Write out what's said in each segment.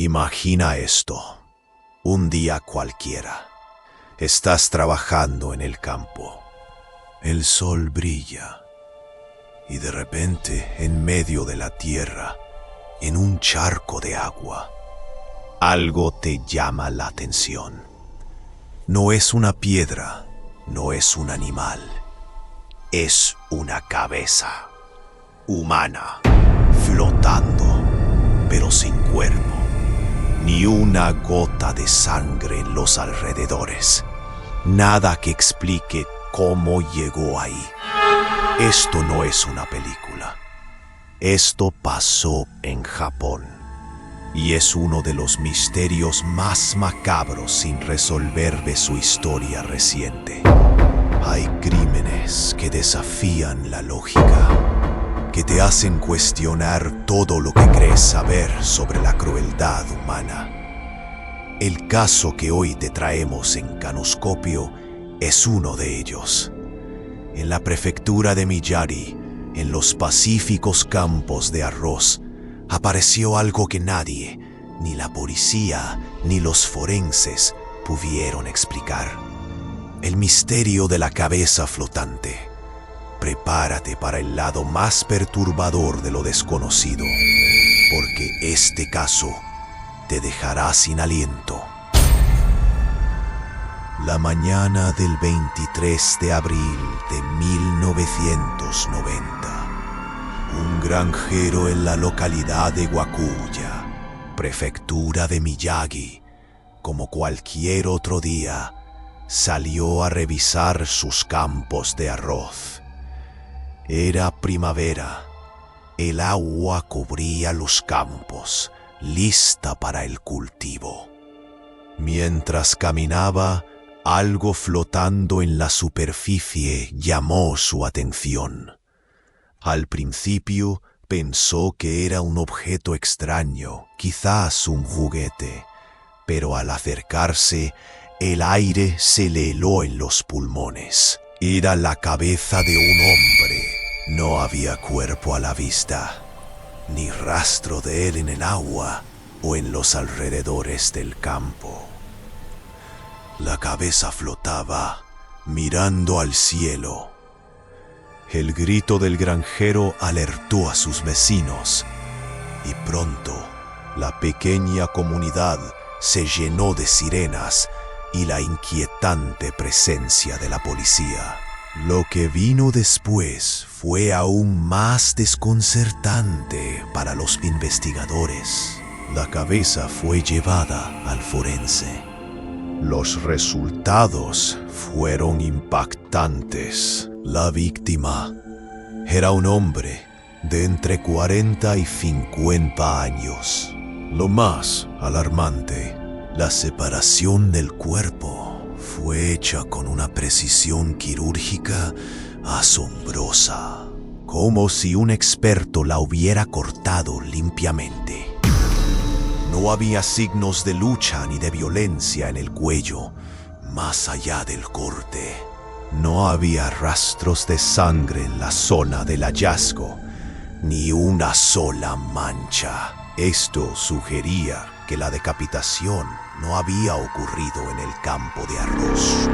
Imagina esto. Un día cualquiera. Estás trabajando en el campo. El sol brilla. Y de repente, en medio de la tierra, en un charco de agua, algo te llama la atención. No es una piedra, no es un animal. Es una cabeza humana, flotando, pero sin cuerpo. Ni una gota de sangre en los alrededores. Nada que explique cómo llegó ahí. Esto no es una película. Esto pasó en Japón. Y es uno de los misterios más macabros sin resolver de su historia reciente. Hay crímenes que desafían la lógica, que te hacen cuestionar todo lo que crees saber sobre la crueldad humana. El caso que hoy te traemos en Canoscopio es uno de ellos. En la prefectura de Miyagi, en los pacíficos campos de arroz, apareció algo que nadie, ni la policía, ni los forenses, pudieron explicar. El misterio de la cabeza flotante. Prepárate para el lado más perturbador de lo desconocido, porque este caso te dejará sin aliento. La mañana del 23 de abril de 1990, un granjero en la localidad de Wakuya, prefectura de Miyagi, como cualquier otro día, salió a revisar sus campos de arroz. Era primavera. El agua cubría los campos, lista para el cultivo. Mientras caminaba, algo flotando en la superficie llamó su atención. Al principio pensó que era un objeto extraño, quizás un juguete, pero al acercarse, el aire se le heló en los pulmones. Era la cabeza de un hombre. No había cuerpo a la vista, ni rastro de él en el agua o en los alrededores del campo. La cabeza flotaba, mirando al cielo. El grito del granjero alertó a sus vecinos, y pronto la pequeña comunidad se llenó de sirenas y la inquietante presencia de la policía. Lo que vino después fue aún más desconcertante para los investigadores. La cabeza fue llevada al forense. Los resultados fueron impactantes. La víctima era un hombre de entre 40 y 50 años. Lo más alarmante, la separación del cuerpo fue hecha con una precisión quirúrgica asombrosa, como si un experto la hubiera cortado limpiamente. No había signos de lucha ni de violencia en el cuello, más allá del corte. No había rastros de sangre en la zona del hallazgo, ni una sola mancha. Esto sugería que la decapitación no había ocurrido en el campo de arroz.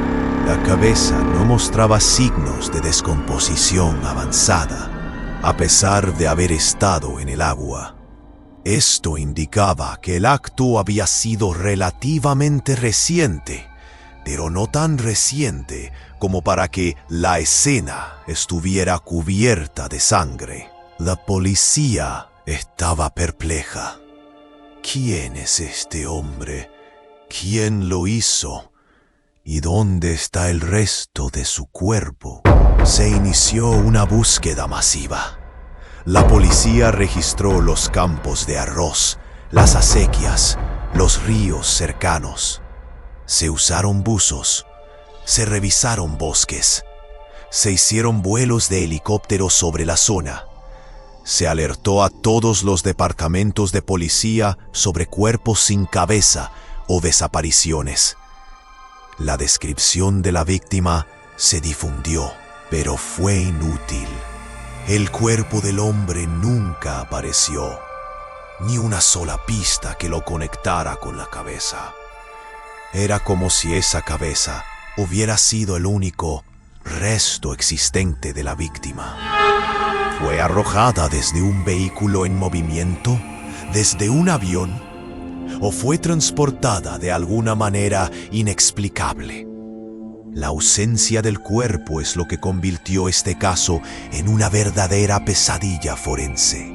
La cabeza no mostraba signos de descomposición avanzada, a pesar de haber estado en el agua. Esto indicaba que el acto había sido relativamente reciente, pero no tan reciente como para que la escena estuviera cubierta de sangre. La policía estaba perpleja. ¿Quién es este hombre? ¿Quién lo hizo? ¿Y dónde está el resto de su cuerpo? Se inició una búsqueda masiva. La policía registró los campos de arroz, las acequias, los ríos cercanos. Se usaron buzos, se revisaron bosques, se hicieron vuelos de helicópteros sobre la zona. Se alertó a todos los departamentos de policía sobre cuerpos sin cabeza o desapariciones. La descripción de la víctima se difundió, pero fue inútil. El cuerpo del hombre nunca apareció. ni una sola pista que lo conectara con la cabeza. Era como si esa cabeza hubiera sido el único resto existente de la víctima. ¿Fue arrojada desde un vehículo en movimiento, desde un avión, o fue transportada de alguna manera inexplicable? La ausencia del cuerpo es lo que convirtió este caso en una verdadera pesadilla forense.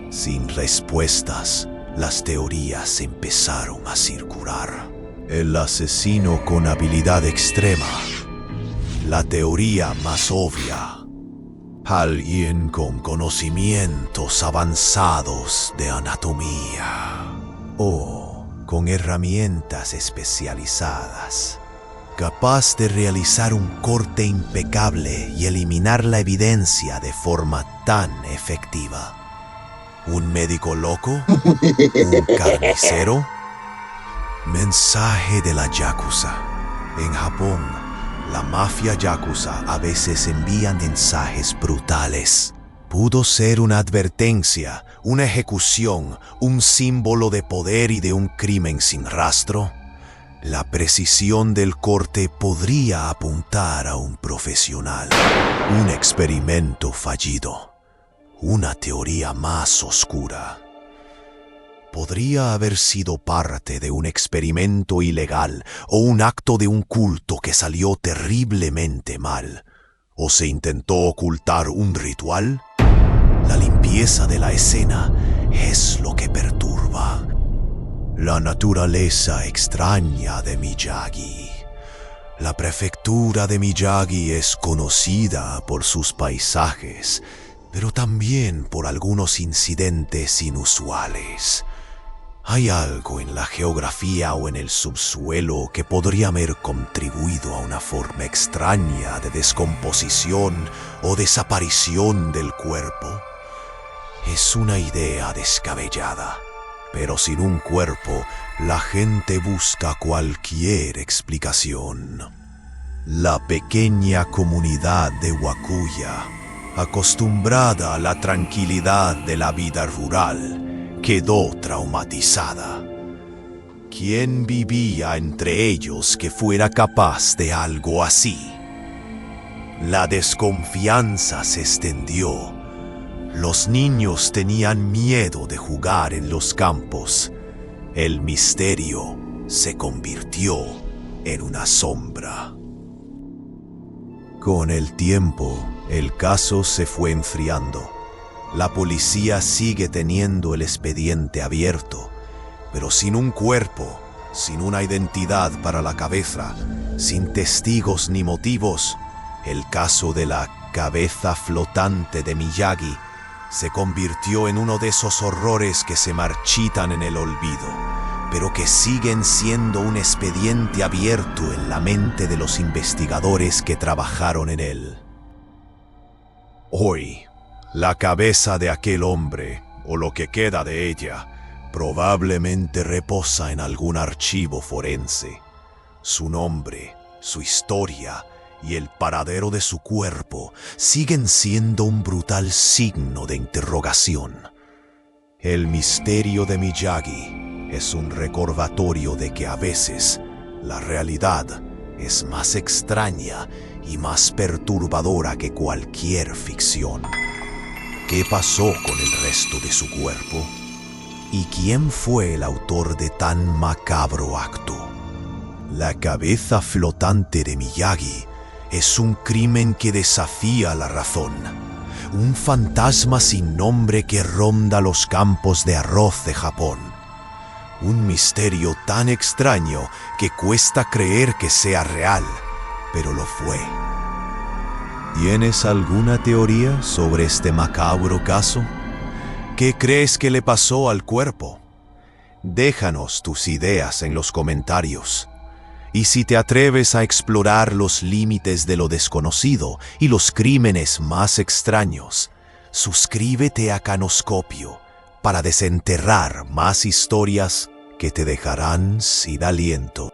Sin respuestas, las teorías empezaron a circular. El asesino con habilidad extrema. La teoría más obvia. Alguien con conocimientos avanzados de anatomía. O con herramientas especializadas. Capaz de realizar un corte impecable y eliminar la evidencia de forma tan efectiva. ¿Un médico loco? ¿Un carnicero? Mensaje de la Yakuza. En Japón, la mafia Yakuza a veces envía mensajes brutales. Pudo ser una advertencia, una ejecución, un símbolo de poder y de un crimen sin rastro. La precisión del corte podría apuntar a un profesional. Un experimento fallido. Una teoría más oscura. Podría haber sido parte de un experimento ilegal o un acto de un culto que salió terriblemente mal. ¿O se intentó ocultar un ritual? La limpieza de la escena es lo que perturba. La naturaleza extraña de Miyagi. La prefectura de Miyagi es conocida por sus paisajes, pero también por algunos incidentes inusuales. Hay algo en la geografía o en el subsuelo que podría haber contribuido a una forma extraña de descomposición o desaparición del cuerpo. Es una idea descabellada, pero sin un cuerpo, la gente busca cualquier explicación. La pequeña comunidad de Wakuya, acostumbrada a la tranquilidad de la vida rural, quedó traumatizada. ¿Quién vivía entre ellos que fuera capaz de algo así? La desconfianza se extendió. Los niños tenían miedo de jugar en los campos. El misterio se convirtió en una sombra. Con el tiempo, el caso se fue enfriando. La policía sigue teniendo el expediente abierto, pero sin un cuerpo, sin una identidad para la cabeza, sin testigos ni motivos, el caso de la cabeza flotante de Miyagi se convirtió en uno de esos horrores que se marchitan en el olvido, pero que siguen siendo un expediente abierto en la mente de los investigadores que trabajaron en él. Hoy, la cabeza de aquel hombre, o lo que queda de ella, probablemente reposa en algún archivo forense. Su nombre, su historia y el paradero de su cuerpo siguen siendo un brutal signo de interrogación. El misterio de Miyagi es un recordatorio de que a veces la realidad es más extraña y más perturbadora que cualquier ficción. ¿Qué pasó con el resto de su cuerpo? ¿Y quién fue el autor de tan macabro acto? La cabeza flotante de Miyagi es un crimen que desafía la razón. Un fantasma sin nombre que ronda los campos de arroz de Japón. Un misterio tan extraño que cuesta creer que sea real, pero lo fue. ¿Tienes alguna teoría sobre este macabro caso? ¿Qué crees que le pasó al cuerpo? Déjanos tus ideas en los comentarios. Y si te atreves a explorar los límites de lo desconocido y los crímenes más extraños, suscríbete a Canoscopio para desenterrar más historias que te dejarán sin aliento.